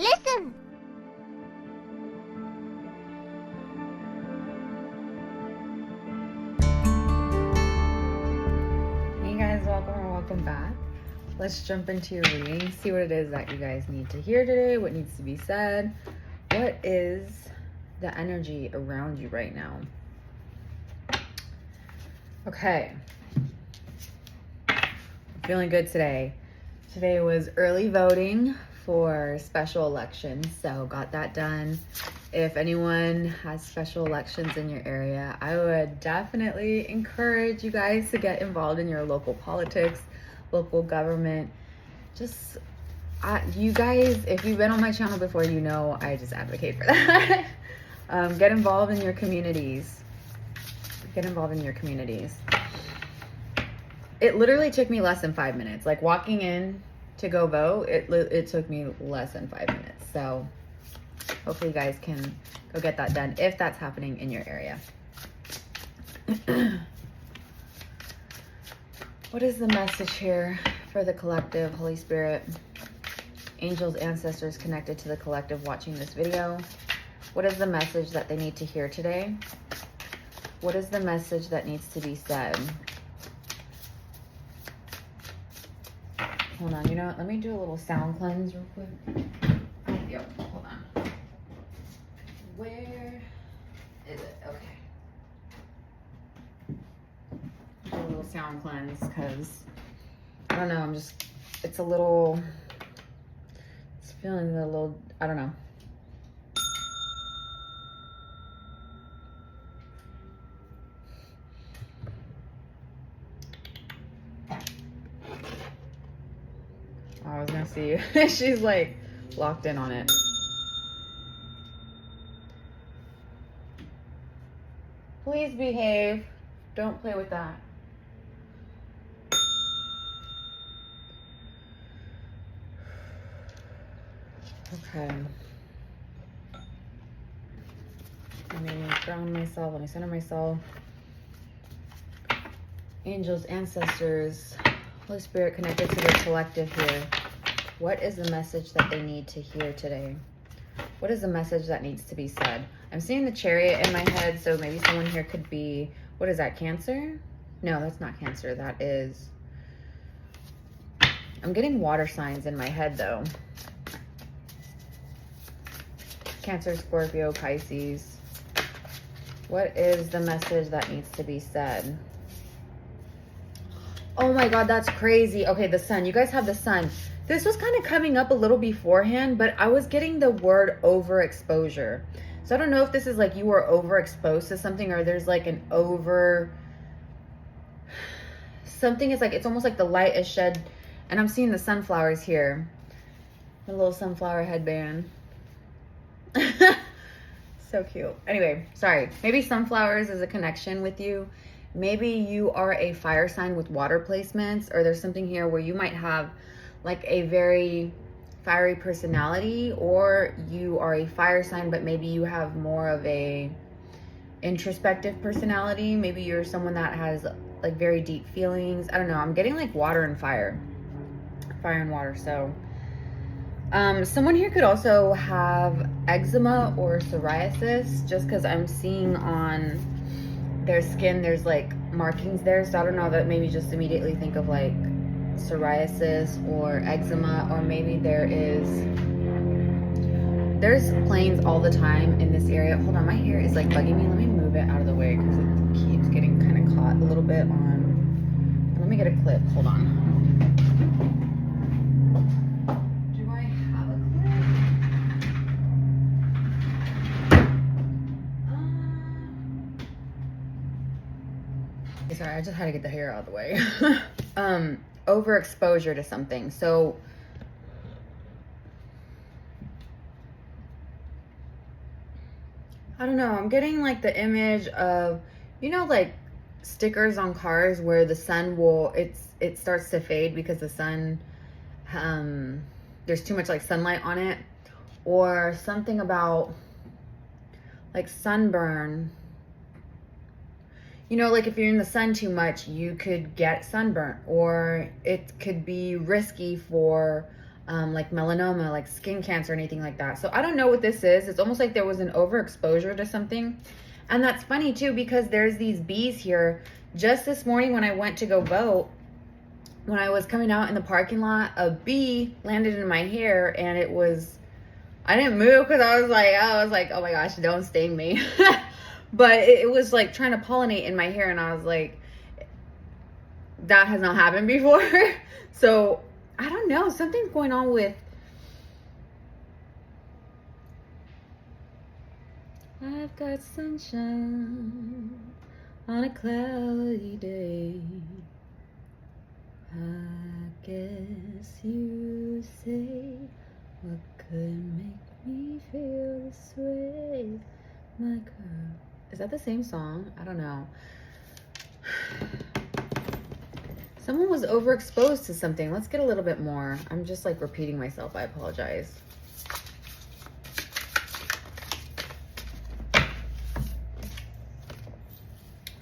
Listen! Hey guys, welcome or welcome back. Let's jump into your reading, see what it is that you guys need to hear today, what needs to be said. What is the energy around you right now? Okay. Feeling good today. Today was early voting for special elections, so got that done. If anyone has special elections in your area, I would definitely encourage you guys to get involved in your local politics, local government. Just, you guys, if you've been on my channel before, you know I just advocate for that. Get involved in your communities. Get involved in your communities. It literally took me less than 5 minutes. Like walking in to go vote, it took me less than 5 minutes. So hopefully you guys can go get that done if that's happening in your area. What is the message here for the collective, Holy Spirit, angels, ancestors connected to the collective watching this video? What is the message that they need to hear today? What is the message that needs to be said? Hold on, you know what? Let me do a little sound cleanse real quick. Yep, hold on. Where is it? Okay. Do a little sound cleanse because I don't know, it's feeling a little, I don't know. I was gonna see she's like locked in on it. Please behave. Don't play with that. Okay. Let me ground myself. Let me center myself. Angels, ancestors, Holy Spirit connected to the collective here. What is the message that they need to hear today? What is the message that needs to be said? I'm seeing the Chariot in my head, so maybe someone here could be, what is that, Cancer? No, that's not Cancer. That is, I'm getting water signs in my head though. Cancer, Scorpio, Pisces. What is the message that needs to be said? Oh my God, that's crazy. Okay, the sun. You guys have the sun. This was kind of coming up a little beforehand, but I was getting the word overexposure. So I don't know if this is like you were overexposed to something or there's like an something is like, it's almost like the light is shed. And I'm seeing the sunflowers here. A little sunflower headband. So cute. Anyway, sorry. Maybe sunflowers is a connection with you. Maybe you are a fire sign with water placements, or there's something here where you might have like a very fiery personality, or you are a fire sign, but maybe you have more of a introspective personality. Maybe you're someone that has like very deep feelings. I don't know. I'm getting like water and fire and water. So someone here could also have eczema or psoriasis, just because I'm seeing on their skin there's like markings there. So I don't know, that maybe just immediately think of like psoriasis or eczema, or maybe there's planes all the time in this area. Hold on, my hair is like bugging me. Let me move it out of the way because it keeps getting kind of caught a little bit on. Let me get a clip. Hold on. Do I have a clip? Sorry, I just had to get the hair out of the way. Overexposure to something. So I don't know, I'm getting like the image of, you know, like stickers on cars where the sun will, it starts to fade because the sun, there's too much like sunlight on it, or something about like sunburn. You know, like if you're in the sun too much, you could get sunburnt, or it could be risky for like melanoma, like skin cancer, anything like that. So I don't know what this is. It's almost like there was an overexposure to something. And that's funny too, because there's these bees here. Just this morning when I went to go vote, when I was coming out in the parking lot, a bee landed in my hair, and it was, I didn't move because I was like, oh my gosh, don't sting me. But it was like trying to pollinate in my hair, and I was like, that has not happened before. So I don't know, something's going on with, I've got sunshine on a cloudy day. I guess you say, what could make me feel this way, my girl? Is that the same song? I don't know. Someone was overexposed to something. Let's get a little bit more. I'm just like repeating myself. I apologize.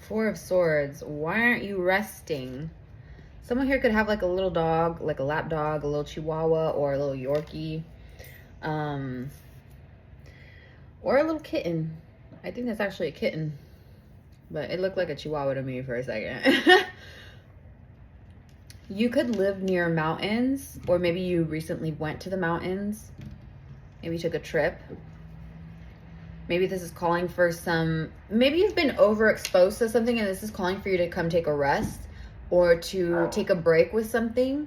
Four of Swords. Why aren't you resting? Someone here could have like a little dog, like a lap dog, a little Chihuahua, or a little Yorkie. Or a little kitten. I think that's actually a kitten. But it looked like a Chihuahua to me for a second. You could live near mountains, or maybe you recently went to the mountains. Maybe you took a trip. Maybe this is calling for some, maybe you've been overexposed to something and this is calling for you to come take a rest or to take a break with something.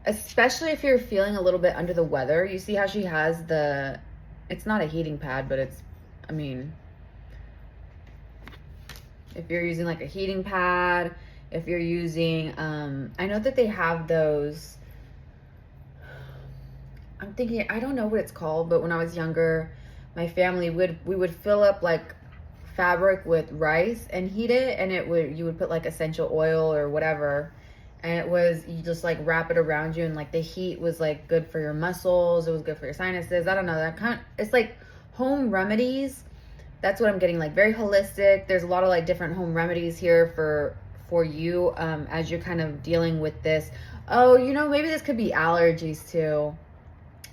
Especially if you're feeling a little bit under the weather. You see how she has the, it's not a heating pad, but it's, I mean, if you're using like a heating pad, if you're using, I know that they have those, I'm thinking, I don't know what it's called, but when I was younger, my family we would fill up like fabric with rice and heat it, and you would put like essential oil or whatever, and it was, you just like wrap it around you, and like the heat was like good for your muscles, it was good for your sinuses. I don't know, that kind of, it's like home remedies. That's what I'm getting, like very holistic. There's a lot of like different home remedies here for you as you're kind of dealing with this. Oh, you know, maybe this could be allergies too,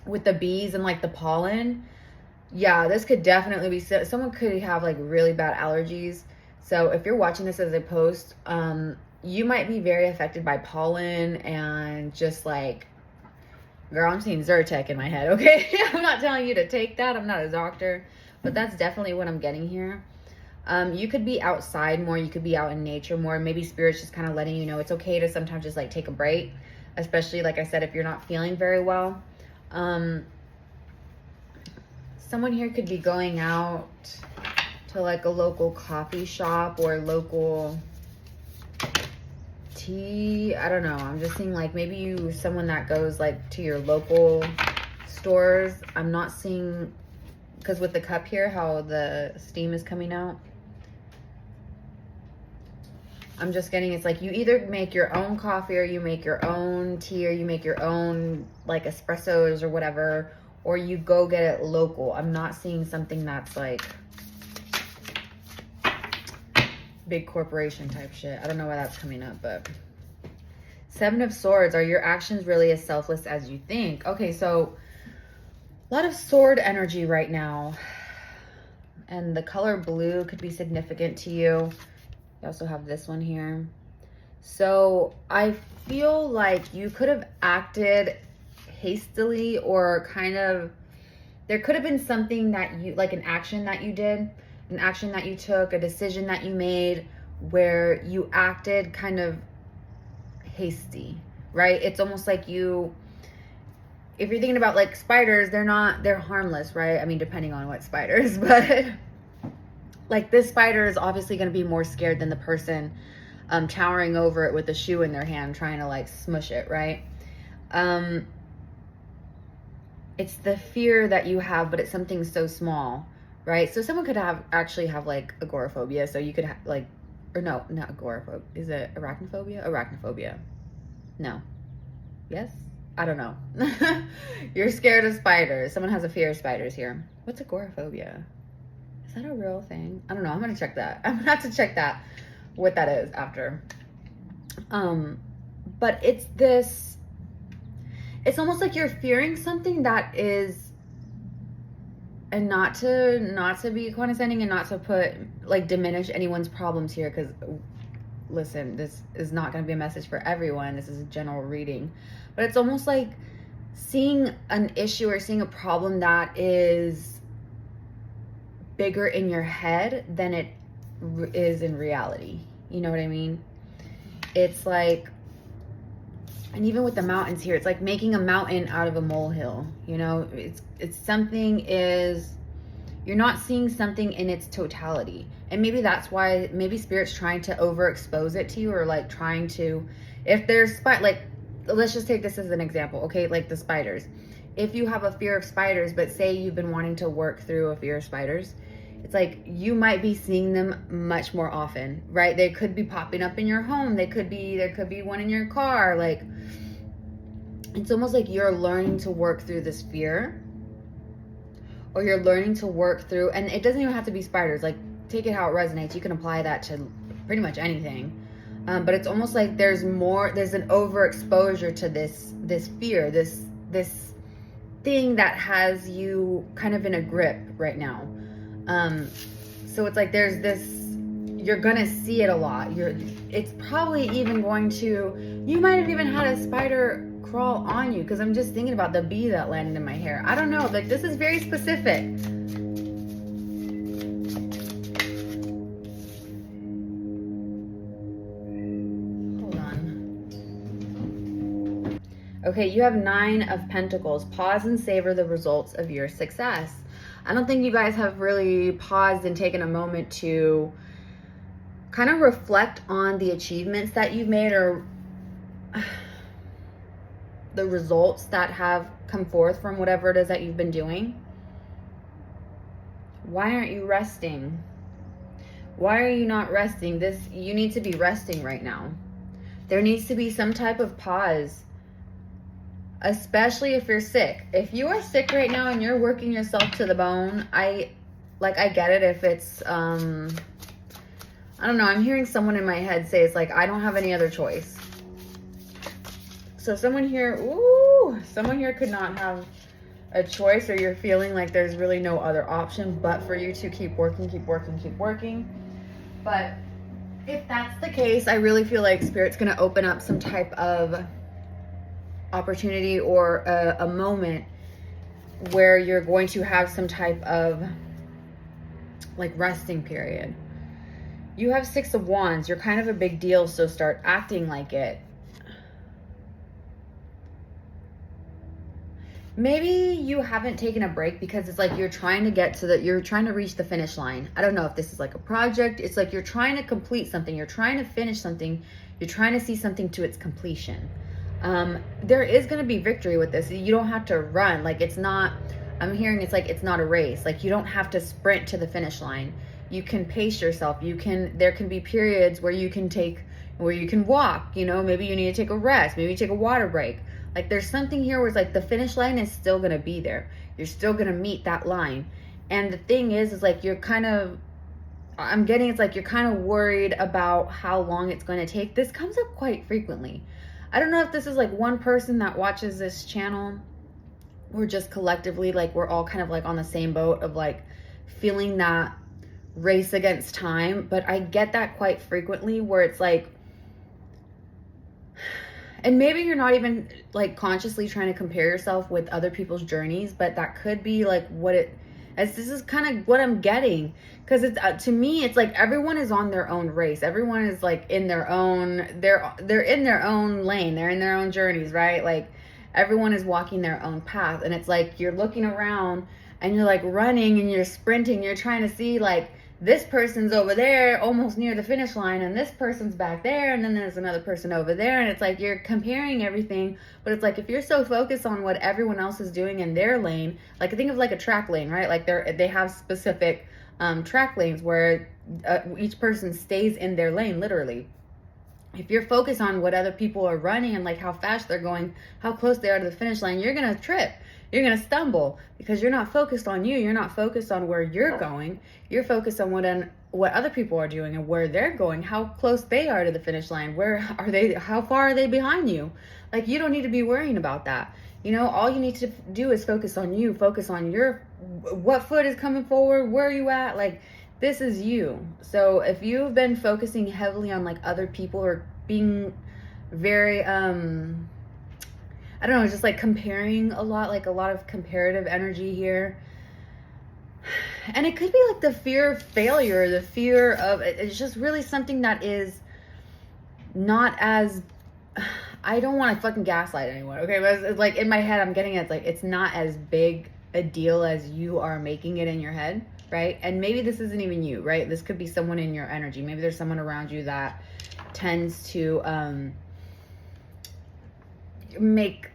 with the bees and like the pollen. Yeah, this could definitely be, someone could have like really bad allergies. So if you're watching this as a post, you might be very affected by pollen and just like, girl, I'm seeing Zyrtec in my head, okay? I'm not telling you to take that. I'm not a doctor, but that's definitely what I'm getting here. You could be outside more. You could be out in nature more. Maybe Spirit's just kind of letting you know it's okay to sometimes just like take a break, especially like I said, if you're not feeling very well. Someone here could be going out to like a local coffee shop or local tea. I don't know. I'm just seeing like maybe someone that goes like to your local stores. I'm not seeing, because with the cup here, how the steam is coming out. I'm just getting, it's like you either make your own coffee or you make your own tea or you make your own like espressos or whatever, or you go get it local. I'm not seeing something that's like big corporation type shit. I don't know why that's coming up, but Seven of Swords. Are your actions really as selfless as you think? Okay, so a lot of sword energy right now. And the color blue could be significant to you. You also have this one here. So I feel like you could have acted hastily, or kind of, there could have been something that you, like an action that you did, an action that you took, a decision that you made where you acted kind of hasty, right? It's almost like you, if you're thinking about like spiders, they're harmless, right? I mean, depending on what spiders, but like this spider is obviously going to be more scared than the person towering over it with a shoe in their hand trying to like smush it, right? It's the fear that you have, but it's something so small, right? So someone could actually have like agoraphobia. So you could have like, or no, not agoraphobia. Is it arachnophobia? Arachnophobia. No. Yes? I don't know. You're scared of spiders. Someone has a fear of spiders here. What's agoraphobia? Is that a real thing? I don't know. I'm going to check that. I'm going to have to check that, what that is after. But it's this, it's almost like you're fearing something that is, and not to be condescending and not to put, like, diminish anyone's problems here, because listen, this is not going to be a message for everyone. This is a general reading. But it's almost like seeing an issue or seeing a problem that is bigger in your head than it is in reality. You know what I mean? It's like, and even with the mountains here, it's like making a mountain out of a molehill. You know, it's something is, you're not seeing something in its totality. And maybe that's why, maybe Spirit's trying to overexpose it to you, or like trying to, if there's, like, let's just take this as an example, okay? Like the spiders. If you have a fear of spiders, but say you've been wanting to work through a fear of spiders, it's like you might be seeing them much more often, right? They could be popping up in your home. There could be one in your car. Like, it's almost like you're learning to work through this fear, or you're learning to work through, and it doesn't even have to be spiders. Like, take it how it resonates. You can apply that to pretty much anything. But it's almost like there's an overexposure to this fear, this thing that has you kind of in a grip right now. So it's like there's this, you're gonna see it a lot. It's probably even going to, you might have even had a spider crawl on you, because I'm just thinking about the bee that landed in my hair. I don't know, like, this is very specific. Hold on. Okay, you have 9 of Pentacles. Pause and savor the results of your success. I don't think you guys have really paused and taken a moment to kind of reflect on the achievements that you've made, or the results that have come forth from whatever it is that you've been doing. Why aren't you resting? Why are you not resting? You need to be resting right now. There needs to be some type of pause, especially if you're sick. If you are sick right now and you're working yourself to the bone, I get it. If it's, I don't know, I'm hearing someone in my head say, it's like, I don't have any other choice. So someone here could not have a choice, or you're feeling like there's really no other option but for you to keep working. But if that's the case, I really feel like Spirit's going to open up some type of opportunity, or a moment where you're going to have some type of, like, resting period. You have 6 of Wands. You're kind of a big deal, so start acting like it. Maybe you haven't taken a break because it's like you're trying to reach the finish line. I don't know if this is like a project. It's like you're trying to complete something. You're trying to finish something. You're trying to see something to its completion. There is going to be victory with this. You don't have to run. Like, it's not, I'm hearing it's like, it's not a race. Like, you don't have to sprint to the finish line. You can pace yourself. There can be periods where you can walk, you know, maybe you need to take a rest. Maybe you take a water break. Like, there's something here where it's like the finish line is still going to be there. You're still going to meet that line. And the thing is like, you're kind of, I'm getting, it's like you're kind of worried about how long it's going to take. This comes up quite frequently. I don't know if this is like one person that watches this channel, or just collectively, like, we're all kind of like on the same boat of like feeling that race against time. But I get that quite frequently, where it's like, and maybe you're not even like consciously trying to compare yourself with other people's journeys, but that could be like this is kind of what I'm getting. Because it's to me, it's like everyone is on their own race. Everyone is like in their own, they're in their own lane. They're in their own journeys, right? Like, everyone is walking their own path. And it's like you're looking around and you're like running and you're sprinting. You're trying to see, like, this person's over there almost near the finish line, and this person's back there, and then there's another person over there. And it's like you're comparing everything. But it's like, if you're so focused on what everyone else is doing in their lane, like, think of like a track lane, right? Like, they have specific track lanes where each person stays in their lane, literally. If you're focused on what other people are running and like how fast they're going, how close they are to the finish line, you're gonna trip. You're going to stumble, because you're not focused on you. You're not focused on where you're going. You're focused on what other people are doing and where they're going, how close they are to the finish line. Where are they? How far are they behind you? Like, you don't need to be worrying about that. You know, all you need to do is focus on you, focus on what foot is coming forward, where are you at? Like, this is you. So if you've been focusing heavily on like other people or being very, I don't know, just like comparing a lot, like a lot of comparative energy here. And it could be like the fear of failure, the fear of, it's just really something that is not as, I don't want to fucking gaslight anyone, okay? But it's like in my head, I'm getting it, like, it's not as big a deal as you are making it in your head, right? And maybe this isn't even you, right? This could be someone in your energy. Maybe there's someone around you that tends to make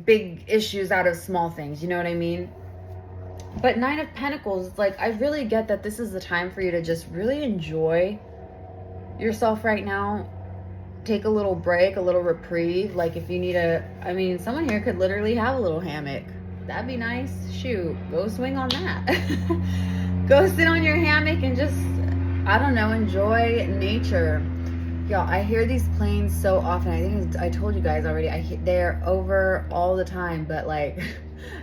big issues out of small things, you know what I mean? But 9 of Pentacles, like, I really get that this is the time for you to just really enjoy yourself right now. Take a little break, a little reprieve. Like, if you need I mean, someone here could literally have a little hammock. That'd be nice. Shoot, go swing on that. Go sit on your hammock and just, I don't know, enjoy nature. Y'all, I hear these planes so often. I think I told you guys already. They're over all the time. But like,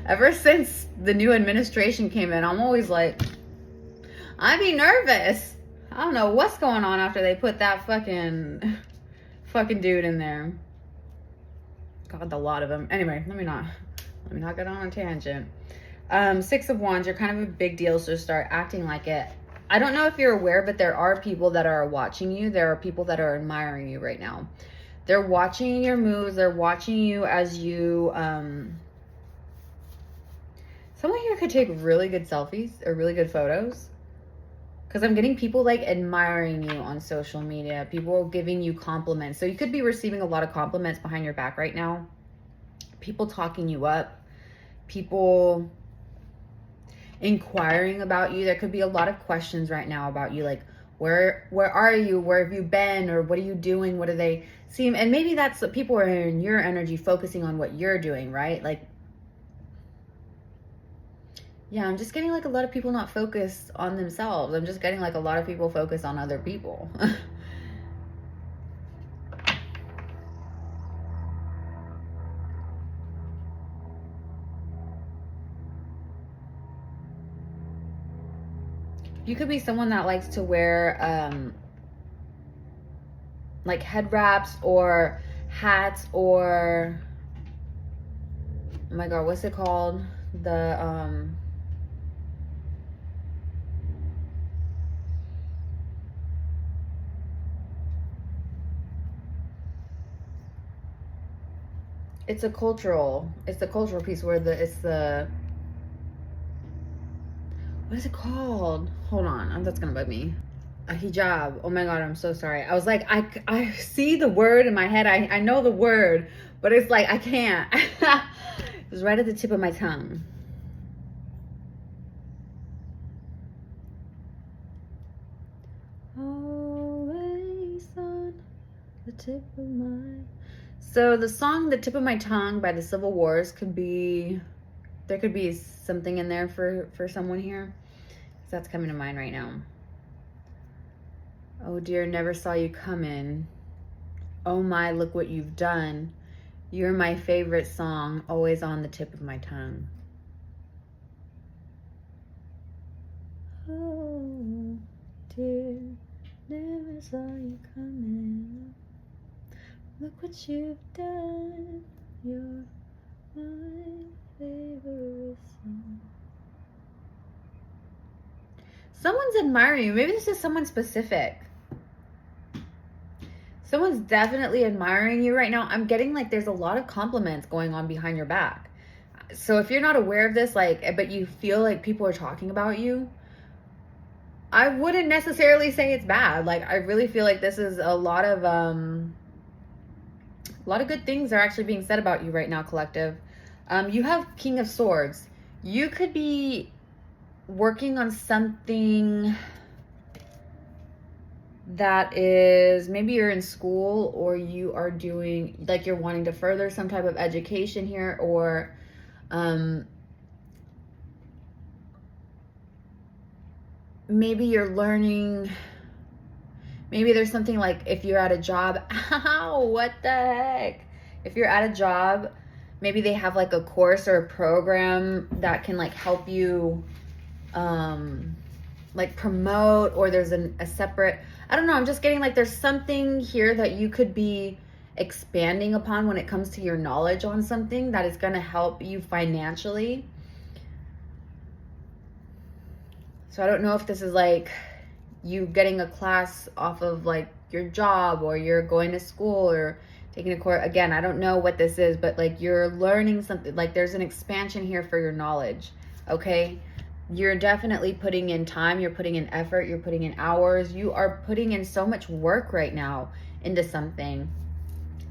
ever since the new administration came in, I'm always like, I'd be nervous. I don't know what's going on after they put that fucking dude in there. God, a lot of them. Anyway, let me not get on a tangent. 6 of Wands, you're kind of a big deal, so start acting like it. I don't know if you're aware, but there are people that are watching you. There are people that are admiring you right now. They're watching your moves. They're watching you as you, someone here could take really good selfies or really good photos. Because I'm getting people like admiring you on social media. People giving you compliments. So you could be receiving a lot of compliments behind your back right now. People talking you up. People inquiring about you. There could be a lot of questions right now about you. Like, where are you? Where have you been? Or what are you doing? What do they see? And maybe that's what people are in your energy focusing on what you're doing, right? Like, yeah, I'm just getting like a lot of people not focused on themselves. I'm just getting like a lot of people focused on other people. You could be someone that likes to wear like head wraps or hats or, oh my God, what's it called? It's a cultural piece where what is it called? Hold on, that's gonna bug me. A hijab. Oh my God, I'm so sorry. I was like, I see the word in my head. I know the word, but it's like, I can't. It was right at the tip of my tongue. Always on the tip of my... So the song The Tip of My Tongue by the Civil Wars could be... There could be something in there for someone here. So that's coming to mind right now. Oh dear, never saw you coming. Oh my, look what you've done. You're my favorite song, always on the tip of my tongue. Oh dear, never saw you coming. Look what you've done. You're my favorite song. Someone's admiring you. Maybe this is someone specific. Someone's definitely admiring you right now. I'm getting like there's a lot of compliments going on behind your back. So if you're not aware of this, like, but you feel like people are talking about you, I wouldn't necessarily say it's bad. Like, I really feel like this is a lot of good things are actually being said about you right now, collective. You have King of Swords. You could be working on something that is, maybe you're in school or you are doing, like, you're wanting to further some type of education here, or maybe you're learning, maybe there's something like if you're at a job, ow, what the heck? If you're at a job, maybe they have like a course or a program that can like help you like promote, or there's a separate, I don't know, I'm just getting like there's something here that you could be expanding upon when it comes to your knowledge on something that is going to help you financially. So I don't know if this is like you getting a class off of like your job, or you're going to school or taking a course. Again, I don't know what this is, but like you're learning something, like there's an expansion here for your knowledge. Okay, you're definitely putting in time, you're putting in effort, you're putting in hours, you are putting in so much work right now into something.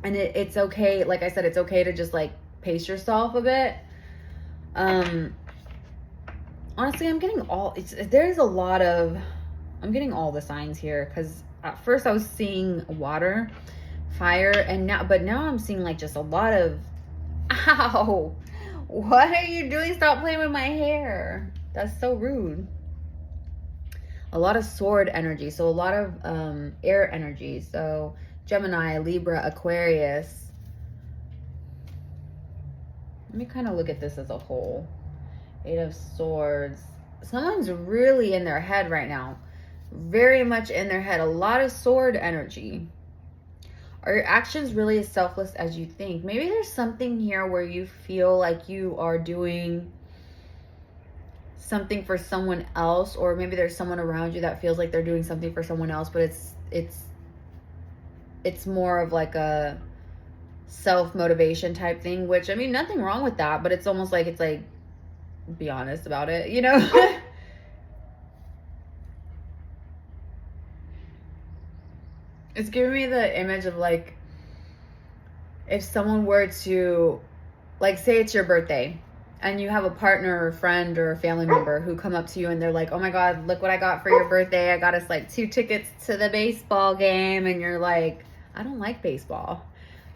And it's okay, like I said, it's okay to just like pace yourself a bit. Honestly, I'm getting all the signs here, because at first I was seeing water, fire, and now I'm seeing like just a lot of, ow, what are you doing? Stop playing with my hair. That's so rude. A lot of sword energy, so a lot of air energy. So Gemini, Libra, Aquarius. Let me kind of look at this as a whole. 8 of Swords. Someone's really in their head right now. Very much in their head. A lot of sword energy. Are your actions really as selfless as you think? Maybe there's something here where you feel like you are doing something for someone else, or maybe there's someone around you that feels like they're doing something for someone else, but it's more of like a self-motivation type thing, which, I mean, nothing wrong with that, but it's almost like, it's like, be honest about it, you know? It's giving me the image of like, if someone were to, like, say it's your birthday and you have a partner or a friend or a family member who come up to you and they're like, oh my God, look what I got for your birthday. I got us like 2 tickets to the baseball game. And you're like, I don't like baseball.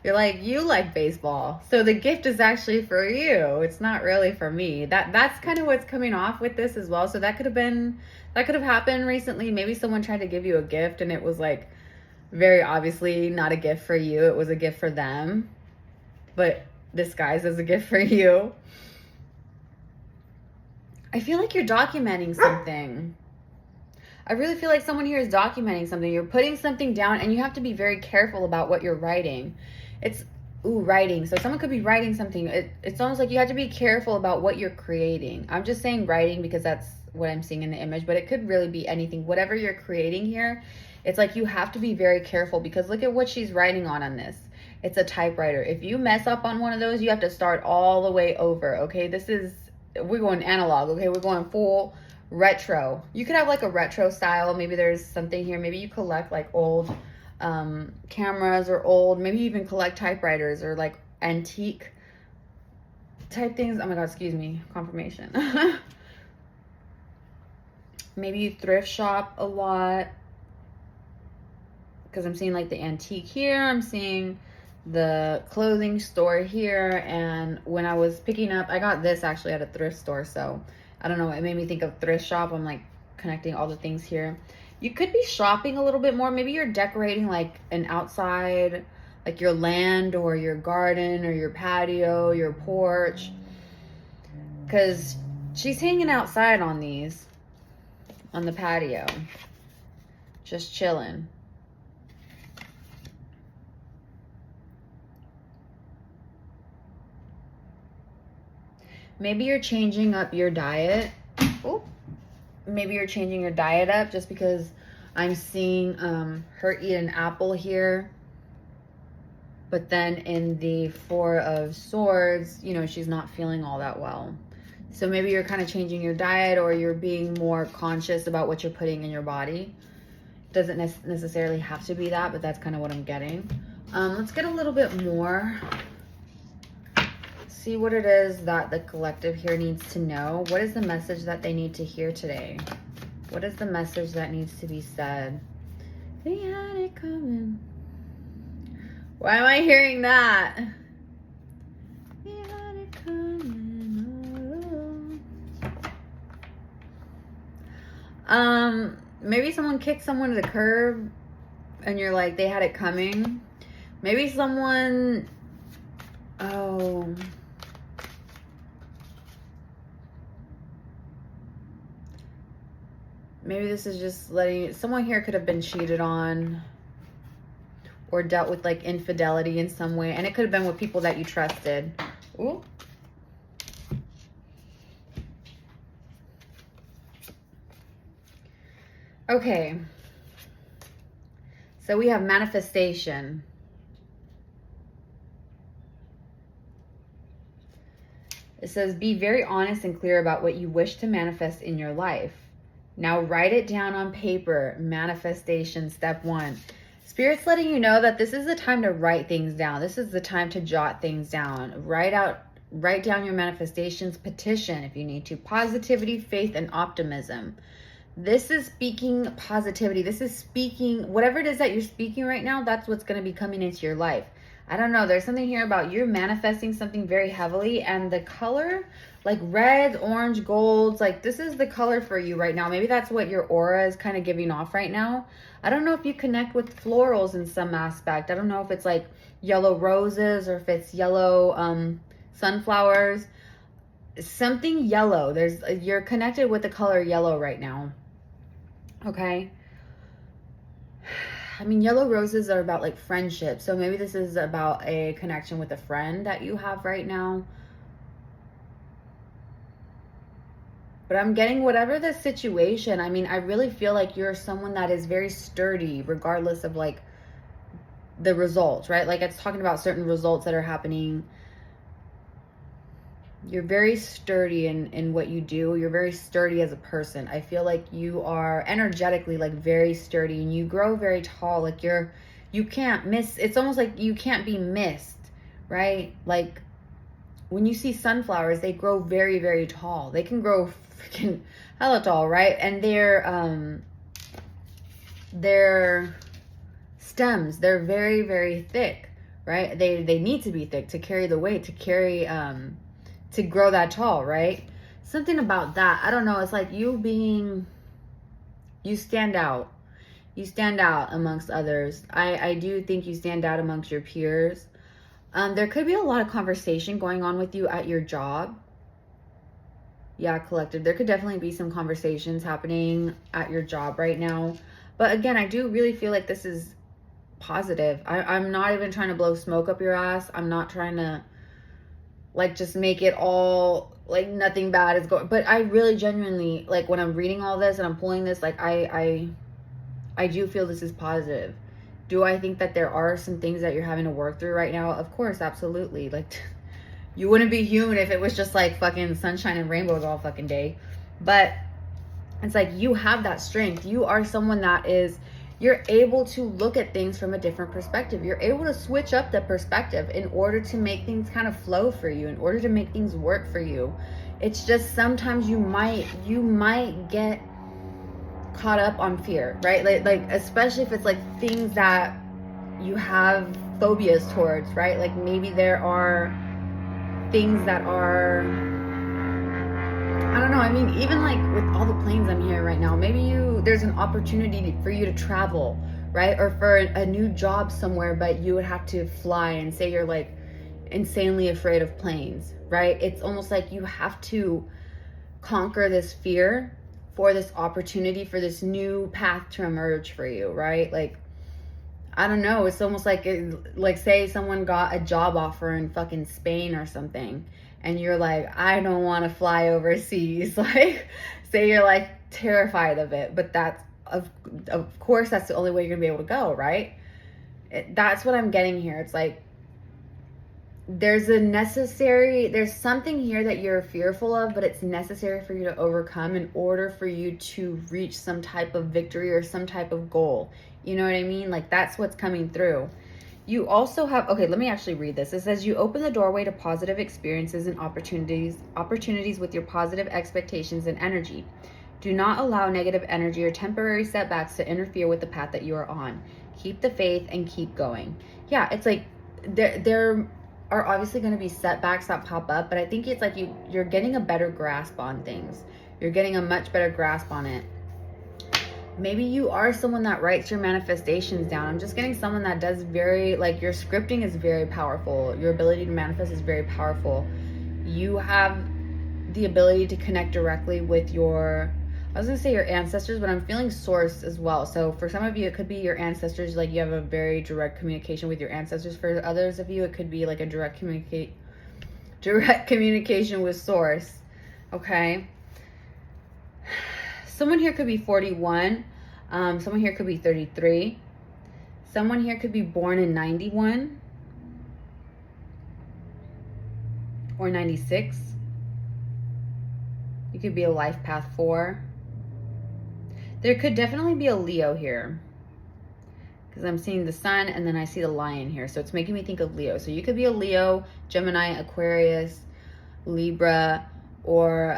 You're like, you like baseball. So the gift is actually for you. It's not really for me. That's kind of what's coming off with this as well. So that could have happened recently. Maybe someone tried to give you a gift and it was like very obviously not a gift for you. It was a gift for them, but disguised as a gift for you. I feel like you're documenting something. I really feel like someone here is documenting something. You're putting something down, and you have to be very careful about what you're writing. Writing. So someone could be writing something. It's almost like you have to be careful about what you're creating. I'm just saying writing because that's what I'm seeing in the image, but it could really be anything. Whatever you're creating here, it's like you have to be very careful, because look at what she's writing on this. It's a typewriter. If you mess up on one of those, you have to start all the way over, okay? We're going analog, okay? We're going full retro. You could have like a retro style. Maybe there's something here. Maybe you collect like old cameras, or old, maybe you even collect typewriters or like antique type things. Oh my God, excuse me, confirmation. Maybe you thrift shop a lot, because I'm seeing like the antique here. I'm seeing the clothing store here. And when I was picking up, I got this actually at a thrift store. So I don't know, it made me think of thrift shop. I'm like connecting all the things here. You could be shopping a little bit more. Maybe you're decorating like an outside, like your land or your garden or your patio, your porch. Because she's hanging outside on the patio, just chilling. Maybe you're changing up your diet. Ooh. Maybe you're changing your diet up, just because I'm seeing her eat an apple here. But then in the 4 of Swords, you know, she's not feeling all that well. So maybe you're kind of changing your diet, or you're being more conscious about what you're putting in your body. Doesn't necessarily have to be that, but that's kind of what I'm getting. Let's get a little bit more. See what it is that the collective here needs to know. What is the message that they need to hear today? What is the message that needs to be said? They had it coming. Why am I hearing that? They had it coming. Maybe someone kicked someone to the curb and you're like, they had it coming. Maybe someone, Maybe this is just letting, someone here could have been cheated on or dealt with like infidelity in some way. And it could have been with people that you trusted. Ooh. Okay. So we have manifestation. It says, be very honest and clear about what you wish to manifest in your life. Now write it down on paper. Manifestation, step 1. Spirit's letting you know that this is the time to write things down. This is the time to jot things down. Write down your manifestations. Petition if you need to. Positivity, faith, and optimism. This is speaking positivity. This is speaking, whatever it is that you're speaking right now, that's what's going to be coming into your life. I don't know. There's something here about you're manifesting something very heavily, and the color, like reds, orange, golds, like this is the color for you right now. Maybe that's what your aura is kind of giving off right now. I don't know if you connect with florals in some aspect. I don't know if it's like yellow roses or if it's yellow sunflowers. Something yellow. You're connected with the color yellow right now. Okay. I mean, yellow roses are about like friendship. So maybe this is about a connection with a friend that you have right now. But I'm getting whatever the situation. I mean, I really feel like you're someone that is very sturdy regardless of like the results, right? Like it's talking about certain results that are happening. You're very sturdy in what you do. You're very sturdy as a person. I feel like you are energetically like very sturdy, and you grow very tall. Like you can't miss. It's almost like you can't be missed, right? Like when you see sunflowers, they grow very, very tall. They can grow freaking hella tall, right? And their stems, they're very, very thick, right? They need to be thick to carry the weight, to grow that tall, right? Something about that. I don't know. It's like you stand out. You stand out amongst others. I do think you stand out amongst your peers. There could be a lot of conversation going on with you at your job. Yeah, collective. There could definitely be some conversations happening at your job right now. But again, I do really feel like this is positive. I'm not even trying to blow smoke up your ass. I'm not trying to like just make it all like nothing bad is going, but I really genuinely, like when I'm reading all this and I'm pulling this, like I do feel this is positive. Do I think that there are some things that you're having to work through right now? Of course, absolutely. Like you wouldn't be human if it was just like fucking sunshine and rainbows all fucking day. But it's like you have that strength. You are someone that you're able to look at things from a different perspective. You're able to switch up the perspective in order to make things kind of flow for you, in order to make things work for you. It's just sometimes you might get caught up on fear, right? Like especially if it's like things that you have phobias towards, right? Like maybe there are things that are, I don't know. I mean, even like with all the planes I'm hearing right now, maybe there's an opportunity for you to travel, right? Or for a new job somewhere, but you would have to fly, and say you're like insanely afraid of planes, right? It's almost like you have to conquer this fear for this opportunity, for this new path to emerge for you, right? Like, I don't know. It's almost like, say someone got a job offer in fucking Spain or something, and you're like, I don't want to fly overseas. Like, say you're like terrified of it, but that's, of course, that's the only way you're gonna be able to go, right? That's what I'm getting here. It's like, there's something here that you're fearful of, but it's necessary for you to overcome in order for you to reach some type of victory or some type of goal. You know what I mean? Like, that's what's coming through. You also have, okay, let me actually read this. It says, you open the doorway to positive experiences and opportunities with your positive expectations and energy. Do not allow negative energy or temporary setbacks to interfere with the path that you are on. Keep the faith and keep going. Yeah, it's like there are obviously going to be setbacks that pop up, but I think it's like you're getting a better grasp on things. You're getting a much better grasp on it. Maybe you are someone that writes your manifestations down. I'm just getting someone that does like, your scripting is very powerful. Your ability to manifest is very powerful. You have the ability to connect directly with your I was gonna say your ancestors, but I'm feeling source as well. So for some of you, it could be your ancestors, like you have a very direct communication with your ancestors. For others of you, it could be like a direct communication with source. Okay. Someone here could be 41. Someone here could be 33. Someone here could be born in 91 or 96. You could be a life path 4. There could definitely be a Leo here, because I'm seeing the sun and then I see the lion here. So it's making me think of Leo. So you could be a Leo, Gemini, Aquarius, Libra, or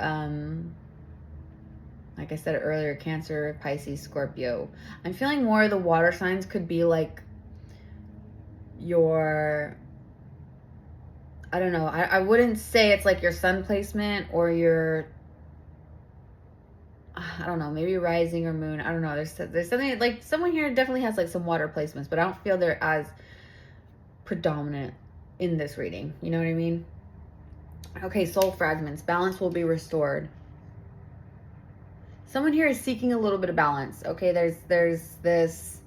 like I said earlier, Cancer, Pisces, Scorpio. I'm feeling more of the water signs could be like your, I don't know. I wouldn't say it's like your sun placement or your, I don't know, maybe rising or moon. I don't know. There's something like someone here definitely has like some water placements, but I don't feel they're as predominant in this reading. You know what I mean? Okay, soul fragments. Balance will be restored. Someone here is seeking a little bit of balance. Okay, there's this.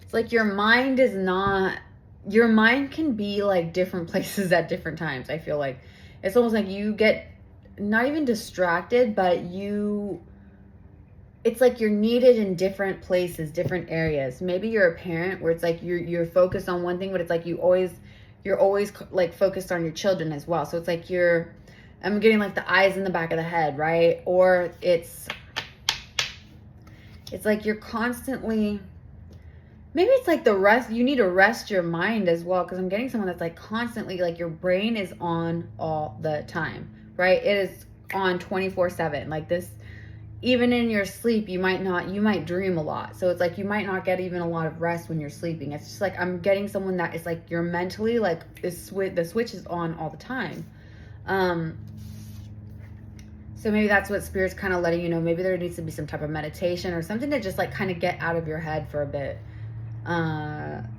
It's like your mind is not, your mind can be like different places at different times. I feel like it's almost like you get not even distracted, but it's like you're needed in different places, different areas. Maybe you're a parent where it's like you're focused on one thing, but it's like you're always like focused on your children as well. So it's like I'm getting like the eyes in the back of the head, right? Or it's like you're constantly, maybe it's like the rest, you need to rest your mind as well, because I'm getting someone that's like constantly, like your brain is on all the time, right? It is on 24/7. Like this, even in your sleep, you might dream a lot. So it's like you might not get even a lot of rest when you're sleeping. It's just like I'm getting someone that is like you're mentally like the switch is on all the time. So maybe that's what Spirit's kind of letting you know. Maybe there needs to be some type of meditation or something to just like kind of get out of your head for a bit.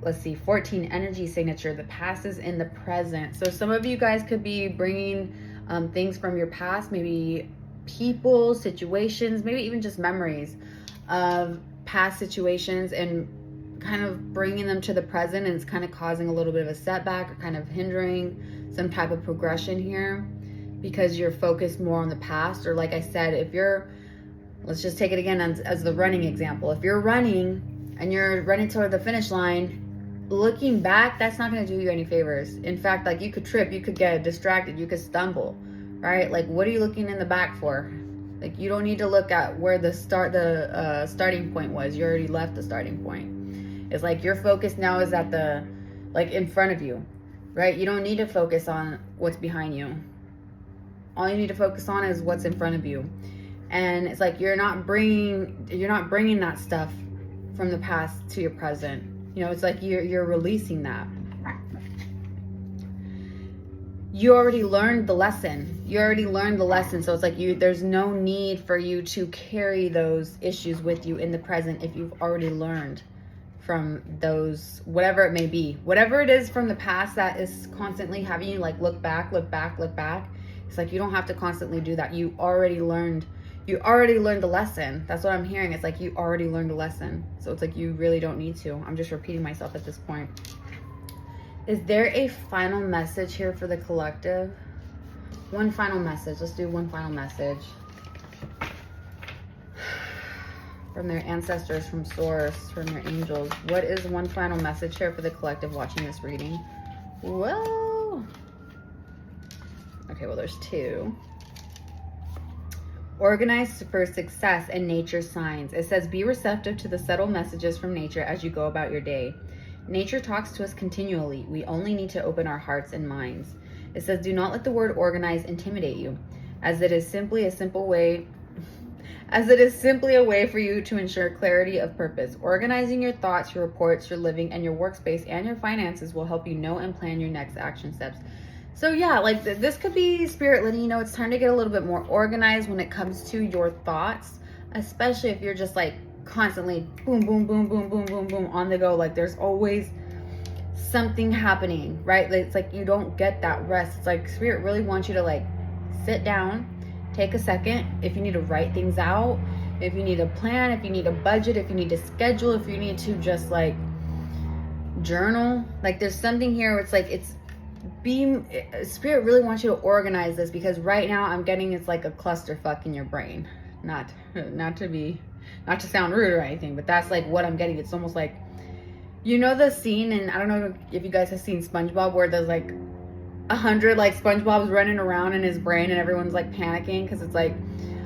Let's see, 14, energy signature. The past is in the present. So some of you guys could be bringing things from your past, maybe people, situations, maybe even just memories of past situations, and kind of bringing them to the present, and it's kind of causing a little bit of a setback or kind of hindering some type of progression here because you're focused more on the past. Or like I said, if you're, let's just take it again as the running example. If you're running and you're running toward the finish line, looking back, that's not going to do you any favors. In fact, like you could trip, you could get distracted, you could stumble, right? Like what are you looking in the back for? Like you don't need to look at where the starting point was. You already left the starting point. It's like your focus now is at the, like in front of you, right? You don't need to focus on what's behind you. All you need to focus on is what's in front of you. And it's like you're not bringing that stuff from the past to your present. You know, it's like you're releasing that. You already learned the lesson. So it's like there's no need for you to carry those issues with you in the present if you've already learned from those, whatever it may be. Whatever it is from the past that is constantly having you like look back. It's like you don't have to constantly do that. You already learned the lesson. That's what I'm hearing. It's like you already learned a lesson. So it's like you really don't need to. I'm just repeating myself at this point. Is there a final message here for the collective? One final message. Let's do one final message. From their ancestors, from source, from their angels. What is one final message here for the collective watching this reading? Whoa. Okay, well, there's two. Organized for success and nature signs. It says, be receptive to the subtle messages from nature as you go about your day. Nature talks to us continually. We only need to open our hearts and minds. It says, do not let the word organize intimidate you, as it is simply a way for you to ensure clarity of purpose. Organizing your thoughts, your reports, your living, and your workspace and your finances will help you know and plan your next action steps. So yeah, like this could be Spirit letting you know it's time to get a little bit more organized when it comes to your thoughts, especially if you're just like constantly boom, boom, boom, boom, boom, boom, boom on the go. Like there's always something happening, right? It's like you don't get that rest. It's like Spirit really wants you to like sit down, take a second. If you need to write things out, if you need a plan, if you need a budget, if you need to schedule, if you need to just like journal, like there's something here where it's like Spirit really wants you to organize this, because right now I'm getting it's like a clusterfuck in your brain. Not to sound rude or anything, but that's like what I'm getting. It's almost like, you know, the scene, and I don't know if you guys have seen SpongeBob, where there's like 100 like SpongeBob's running around in his brain and everyone's like panicking, because it's like,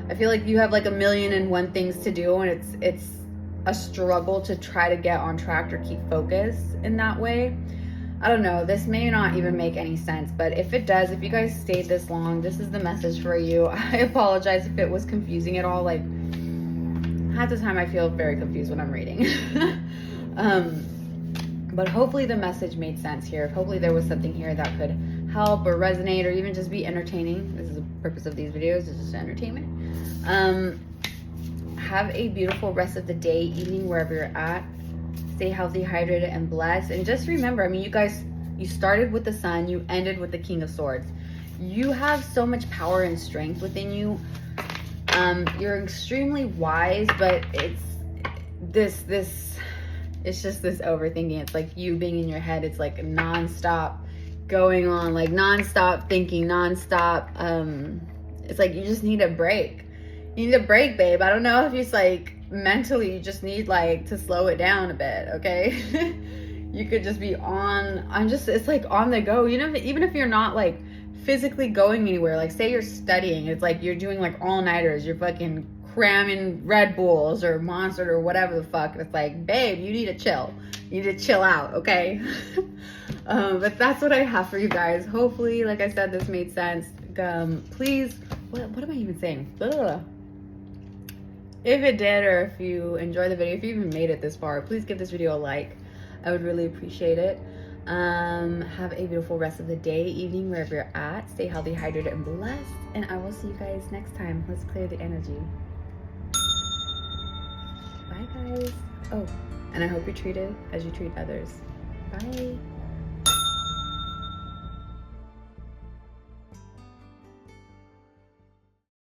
I feel like you have like 1,000,001 things to do, and it's a struggle to try to get on track or keep focus in that way. I don't know, this may not even make any sense, but if it does, if you guys stayed this long, this is the message for you. I apologize if it was confusing at all. Like, half the time I feel very confused when I'm reading. But hopefully the message made sense here. Hopefully there was something here that could help or resonate or even just be entertaining. This is the purpose of these videos, it's just entertainment. Have a beautiful rest of the day, evening, wherever you're at. Stay healthy, hydrated, and blessed. And just remember, I mean, you guys, you started with the Sun, you ended with the King of Swords. You have so much power and strength within you. You're extremely wise, but it's just this overthinking. It's like you being in your head. It's like non-stop going on, like non-stop thinking, non-stop. It's like you just need a break. You need a break, babe. I don't know if it's like mentally you just need like to slow it down a bit, okay? You could just be it's like on the go, you know, even if you're not like physically going anywhere. Like say you're studying, it's like you're doing like all-nighters, you're fucking cramming Red Bulls or Monster or whatever the fuck. It's like, babe, you need to chill. You need to chill out, okay? But that's what I have for you guys. Hopefully, like I said, this made sense. Please, what am I even saying? Ugh. If it did, or if you enjoyed the video, if you even made it this far, please give this video a like. I would really appreciate it. Have a beautiful rest of the day, evening, wherever you're at. Stay healthy, hydrated, and blessed. And I will see you guys next time. Let's clear the energy. Bye, guys. Oh, and I hope you're treated as you treat others. Bye.